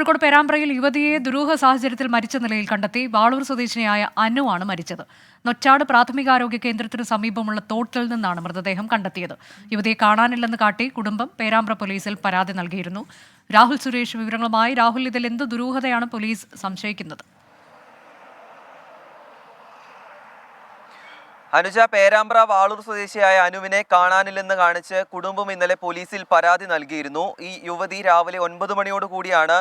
കോഴിക്കോട് പേരാമ്പ്രയിൽ യുവതിയെ ദുരൂഹ സാഹചര്യത്തിൽ മരിച്ച നിലയിൽ കണ്ടെത്തി. വാളൂർ സ്വദേശിനിയായ അനു ആണ് മരിച്ചത്. നൊച്ചാട് പ്രാഥമികാരോഗ്യ കേന്ദ്രത്തിന് സമീപമുള്ള തോട്ടിൽ നിന്നാണ് മൃതദേഹം കണ്ടെത്തിയത്. യുവതിയെ കാണാനില്ലെന്ന് കാട്ടി കുടുംബം പേരാമ്പ്ര പോലീസിൽ പരാതി നൽകിയിരുന്നു. രാഹുൽ സുരേഷ് വിവരങ്ങളുമായി. രാഹുൽ, ഇതിൽ എന്ത് ദുരൂഹതയാണ് പോലീസ് സംശയിക്കുന്നത്? അനുജ, പേരാമ്പ്ര വാളൂർ സ്വദേശിയായ അനുവിനെ കാണാനില്ലെന്ന് കാണിച്ച് കുടുംബം ഇന്നലെ പോലീസിൽ പരാതി നൽകിയിരുന്നു. ഈ യുവതി രാവിലെ 9 മണിയോട് കൂടിയാണ്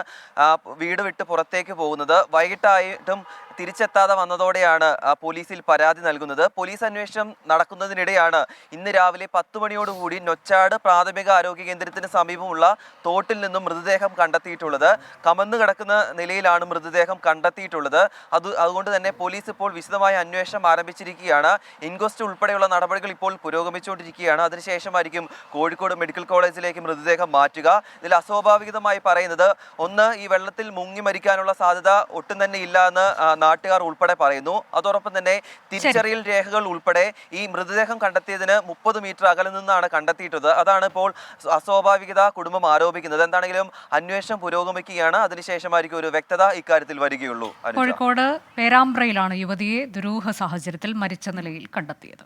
വീട് വിട്ട് പുറത്തേക്ക് പോകുന്നത്. വൈകിട്ടായിട്ടും തിരിച്ചെത്താതെ വന്നതോടെയാണ് പോലീസിൽ പരാതി നൽകുന്നത്. പോലീസ് അന്വേഷണം നടക്കുന്നതിനിടെയാണ് ഇന്ന് രാവിലെ 10 മണിയോടുകൂടി നൊച്ചാട് പ്രാഥമിക ആരോഗ്യ കേന്ദ്രത്തിന് സമീപമുള്ള തോട്ടിൽ നിന്നും മൃതദേഹം കണ്ടെത്തിയിട്ടുള്ളത്. കമന്നു കിടക്കുന്ന നിലയിലാണ് മൃതദേഹം കണ്ടെത്തിയിട്ടുള്ളത്. അതുകൊണ്ട് തന്നെ പോലീസ് ഇപ്പോൾ വിശദമായ അന്വേഷണം ആരംഭിച്ചിരിക്കുകയാണ്. ഇൻക്വസ്റ്റ് ഉൾപ്പെടെയുള്ള നടപടികൾ ഇപ്പോൾ പുരോഗമിച്ചുകൊണ്ടിരിക്കുകയാണ്. അതിനുശേഷമായിരിക്കും കോഴിക്കോട് മെഡിക്കൽ കോളേജിലേക്ക് മൃതദേഹം മാറ്റുക. ഇതിൽ അസ്വാഭാവികമായി പറയുന്നത്, ഒന്ന്, ഈ വെള്ളത്തിൽ മുങ്ങി മരിക്കാനുള്ള സാധ്യത ഒട്ടും തന്നെ ഇല്ല എന്ന് നാട്ടുകാർ ഉൾപ്പെടെ പറയുന്നു. അതോടൊപ്പം തന്നെ തിരിച്ചറിയൽ രേഖകൾ ഉൾപ്പെടെ ഈ മൃതദേഹം കണ്ടെത്തിയതിന് 30 മീറ്റർ അകലെ നിന്നാണ് കണ്ടെത്തിയിട്ടുള്ളത്. അതാണ് ഇപ്പോൾ അസ്വാഭാവികത കുടുംബം ആരോപിക്കുന്നത്. എന്താണെങ്കിലും അന്വേഷണം പുരോഗമിക്കുകയാണ്. അതിനുശേഷമായിരിക്കും ഒരു വ്യക്തത ഇക്കാര്യത്തിൽ വരികയുള്ളൂ. കോഴിക്കോട് പേരാമ്പ്രയിലാണ് യുവതിയെ ദുരൂഹ സാഹചര്യത്തിൽ മരിച്ച നിലയിൽ കണ്ടെത്തിയത്.